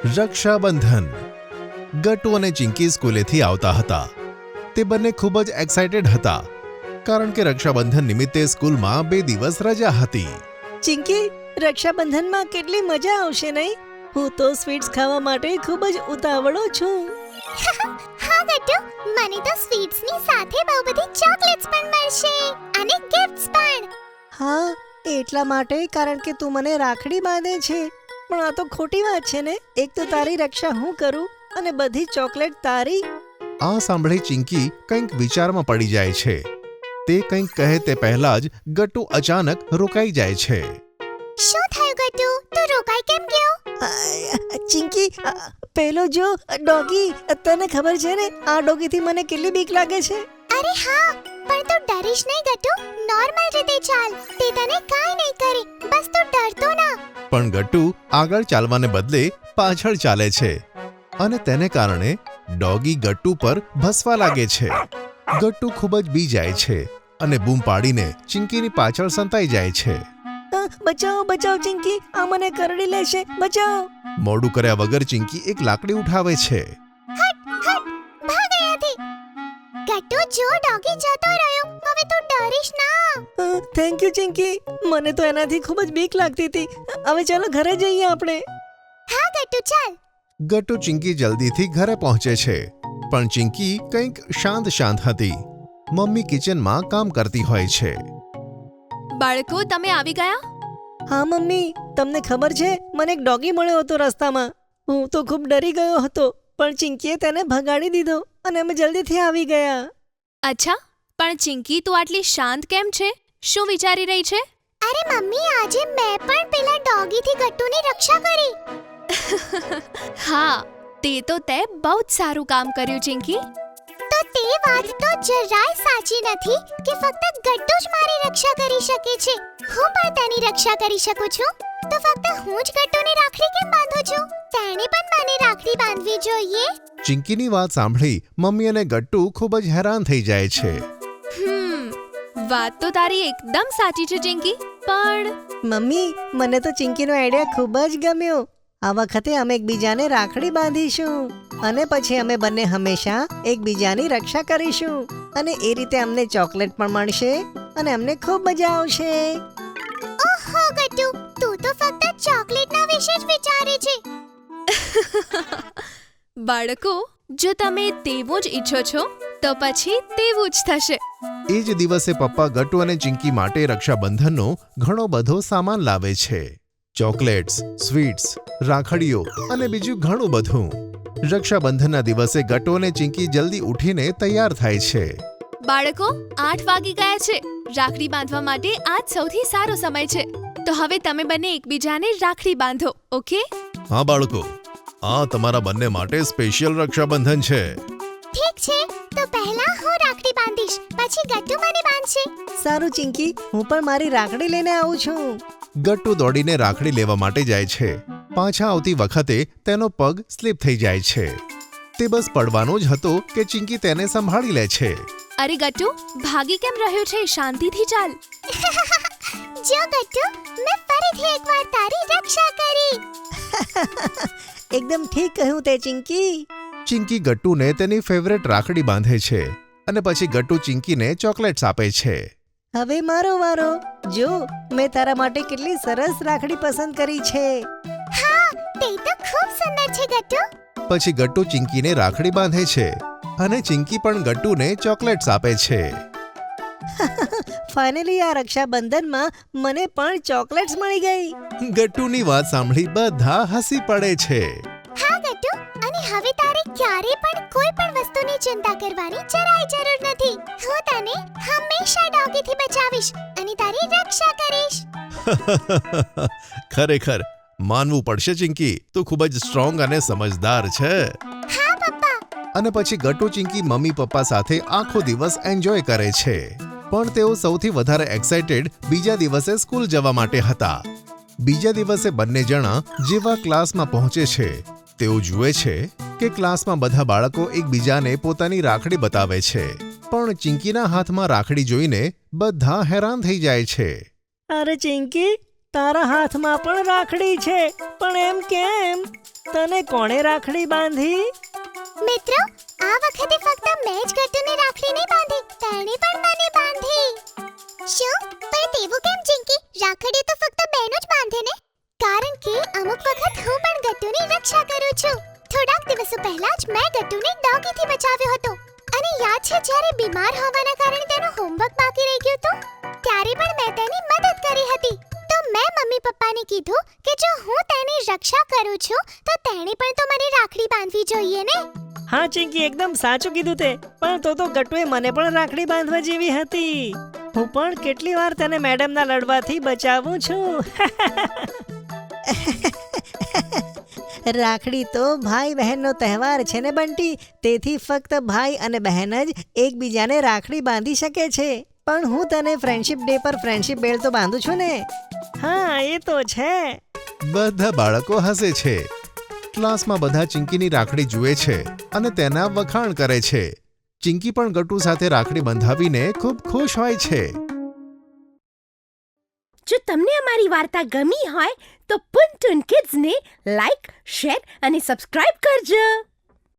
રક્ષાબંધન. ગટ્ટુ અને ચિંકી સ્કૂલેથી આવતા હતા. તે બંને ખૂબ જ એક્સાઇટેડ હતા કારણ કે રક્ષાબંધન નિમિત્તે સ્કૂલમાં 2 દિવસ રજા હતી. ચિંકી, રક્ષાબંધનમાં કેટલી મજા આવશે નહીં? હું તો સ્વીટ્સ ખાવા માટે ખૂબ જ ઉતાવળો છું. હા ગટ્ટુ, મને તો સ્વીટ્સની સાથે બહુ બધી ચોકલેટ્સ પણ મળશે અને ગિફ્ટ્સ પણ. હા, એટલા માટે કારણ કે તું મને રાખડી બાંધે છે. પણ આ તો ખોટી વાત છે ને. એક તો તારી રક્ષા હું કરું અને બધી ચોકલેટ તારી. આ સાંભળી ચિંકી કંઈક વિચારમાં પડી જાય છે. તે કંઈક કહે તે પહેલા જ ગટ્ટુ અચાનક રોકાઈ જાય છે. શું થયું ગટ્ટુ? તું રોકાઈ કેમ ગયો? ચિંકી, પેલો જો ડોગી, તને ખબર છે ને આ ડોગીથી મને કેટલી બીક લાગે છે. અરે હા, પણ તું ડરીશ નહીં ગટ્ટુ. નોર્મલ રીતે ચાલ, તે તને કાંઈ નહીં કરે. બસ તું ડરતો ના. પણ ગટ્ટુ આગળ ચાલવાને બદલે પાછળ ચાલે છે અને તેને કારણે ડોગી ગટ્ટુ પર ભસવા લાગે છે. ગટ્ટુ ખૂબ જ બી જાય છે અને બૂમ પાડીને ચિંકીની પાછળ સંતાઈ જાય છે. બચાવો બચાવો ચિંકી, આ મને કરડી લેશે, બચાવો. મોડું કર્યા વગર ચિંકી એક લાકડી ઉઠાવે છે. ભાગ અહીંયાથી. ગટ્ટુ, જો ડોગી જતો રહ્યો. હવે તું ડરીશ ના. થેન્ક યુ ચિંકી, મને તો એનાથી ખૂબ જ બીક લાગતી હતી. હવે ચાલો ઘરે જઈએ આપણે. હા ગટ્ટુ, ચાલ. ગટ્ટુ ચિંકી જલ્દીથી ઘરે પહોંચે છે પણ ચિંકી કંઈક શાંત હતી. મમ્મી કિચનમાં કામ કરતી હોય છે. બાળકો, તમે આવી ગયા? હા મમ્મી, તમને ખબર છે મને એક ડોગી મળ્યો હતો રસ્તામાં. હું તો ખૂબ ડરી ગયો હતો પણ ચિંકીએ તેને ભગાડી દીધો અને અમે જલ્દીથી આવી ગયા. અચ્છા, પણ ચિંકી, તું આટલી શાંત કેમ છે? શું વિચારી રહી છે? અરે મમ્મી, આજે મેં પણ પેલા ડોગીથી ગટ્ટુની રક્ષા કરી. હા, તે તો તે બહુ જ સારું કામ કર્યું ચિંકી. તો તે વાત તો જરાય સાચી નથી કે ફક્ત ગટ્ટુ જ મારી રક્ષા કરી શકે છે. હું પણ તેની રક્ષા કરી શકું છું. તો ફક્ત હું જ ગટ્ટુની રાખડી કેમ બાંધું છું? તેણે પણ મને રાખડી બાંધવી જોઈએ. ચિંકીની વાત સાંભળી મમ્મી અને ગટ્ટુ ખૂબ જ હેરાન થઈ જાય છે. વાત તો તારી એકદમ સાચી છે ચિંકી, પણ મમ્મી, મને તો ચિંકીનો આઈડિયા ખૂબ જ ગમ્યો. આ વખતે અમે એકબીજાને રાખડી બાંધીશું અને પછી અમે બંને હંમેશા એકબીજાની રક્ષા કરીશું અને એ રીતે અમને ચોકલેટ પણ મળશે અને અમને ખૂબ મજા આવશે. ઓહો ગટ્ટુ, તું તો ફક્ત ચોકલેટના વિશે જ વિચારે છે. બાળકો, જો તમે તેવું જ ઈચ્છો છો તો પછી તેવું જ થશે. એ જ દિવસે પપ્પા ગટ્ટુ અને ચિંકી માટે રક્ષાબંધનનો ઘણો બધો સામાન લાવે છે. ચોકલેટ્સ, સ્વીટ્સ, રાખડીઓ અને બીજું ઘણું બધું. રક્ષાબંધનના દિવસે ગટ્ટુ અને ચિંકી જલ્દી ઉઠીને તૈયાર થાય છે. બાળકો, 8 વાગી ગયા છે. રાખડી બાંધવા માટે આજ સૌથી સારો સમય છે. તો હવે તમે બંને એકબીજાને રાખડી બાંધો, ઓકે? હા બાળકો, આ તમારા બંને માટે સ્પેશિયલ રક્ષાબંધન છે. ઠીક છે, તો પહેલા હું રાખડી બાંધીશ, પછી ગટ્ટુ મને બાંધશે. સારું ચિંકી, હું પણ મારી રાખડી લઈને આવું છું. ગટ્ટુ દોડીને રાખડી લેવા માટે જાય છે. પાછા આવતી વખતે તેનો પગ સ્લીપ થઈ જાય છે. તે બસ પડવાનો જ હતો કે ચિંકી તેને સંભાળી લે છે. અરે ગટ્ટુ, ભાગી કેમ રહ્યો છે? શાંતિથી ચાલ. જો ગટ્ટુ, મેં ફરીથી એકવાર તારી રક્ષા કરી. એકદમ ઠીક કહ્યું તે ચિંકી. ચિંકી ગટ્ટુને તેની ફેવરેટ રાખડી બાંધે છે અને પછી ગટ્ટુ ચિંકીને ચોકલેટ્સ આપે છે. હવે મારો વારો. જો, મેં તારા માટે કેટલી સરસ રાખડી પસંદ કરી છે. હા, તે તો ખૂબ સુંદર છે ગટ્ટુ. પછી ગટ્ટુ ચિંકીને રાખડી બાંધે છે અને ચિંકી પણ ગટ્ટુને ચોકલેટ્સ આપે છે. ફાઇનલી આ રક્ષાબંધનમાં મને પણ ચોકલેટ્સ મળી ગઈ. ગટ્ટુની વાત સાંભળી બધા હસી પડે છે. હા ગટ્ટુ, અને હવે તારે ક્યારે પણ કોઈ પણ વસ્તુની ચિંતા કરવાની જરાય જરૂર નથી. હું તને હંમેશા ડોગીથી બચાવીશ અને તારી રક્ષા કરીશ. ખરેખર માનવું પડશે ચિંકી, તું ખૂબ જ સ્ટ્રોંગ અને સમજદાર છે. હા પપ્પા. અને પછી ગટ્ટુ ચિંકી મમ્મી પપ્પા સાથે આખો દિવસ એન્જોય કરે છે. પણ તેઓ સૌથી વધારે એક્સાઇટેડ બીજા દિવસે સ્કૂલ જવા માટે હતા. બીજા દિવસે બંને જણા જેવા ક્લાસમાં પહોંચે છે તેઓ જુએ છે કે ક્લાસમાં બધા બાળકો એકબીજાને પોતાની રાખડી બતાવે છે. પણ ચિંકીના હાથમાં રાખડી જોઈને બધા હેરાન થઈ જાય છે. અરે ચિંકી, તારા હાથમાં પણ રાખડી છે, પણ એમ કેમ? તને કોણે રાખડી બાંધી? મિત્રો, આ વખતે ફક્ત મેં જ ગટ્ટુને રાખડી નહીં બાંધી, તેણે પણ મને બાંધી. શું? પણ તેવું કેમ ચિંકી? રાખડી તો ફક્ત બહેનો જ બાંધે ને? કારણ કે અમુક વખત હું પણ ગટ્ટુની રક્ષા કરું છું. થોડાક દિવસો પહેલા જ મેં ગટ્ટુને ડોગીથી બચાવ્યો હતો. અને યાદ છે જ્યારે બીમાર હોવાના કારણે તેનું હોમવર્ક બાકી રહી ગયું હતું, ત્યારે પણ મેં તેની મદદ કરી હતી. તો મેં મમ્મી પપ્પાને કીધું કે જો હું તેની રક્ષા કરું છું તો તેણે પણ તો મને રાખડી બાંધવી જોઈએ ને. હા ચિંકી, એકદમ સાચું કીધું તે. પણ તો ગટ્ટુએ મને પણ રાખડી બાંધવા જેવી હતી. હું પણ કેટલી વાર તેને મેડમના લડવાથી બચાવું છું. રાખડી તો ભાઈ બહેનનો તહેવાર છે ને બંટી, તેથી ફક્ત ભાઈ અને બહેન જ એકબીજાને રાખડી બાંધી શકે છે. પણ હું તને ફ્રેન્ડશિપ ડે પર ફ્રેન્ડશિપ બેલ્ટ તો બાંધું છું ને. હા, એ તો છે. બધા બાળકો હસે છે. ક્લાસમાં બધા ચિંકીની રાખડી જુએ છે અને તેના વખાણ કરે છે. ચિંકી પણ ગટ્ટુ સાથે રાખડી બંધાવીને ખૂબ ખુશ હોય છે. જો તમને અમારી વાર્તા ગમી હોય તો ટૂન કિડ્સને લાઈક, શેર અને સબસ્ક્રાઇબ કરજો.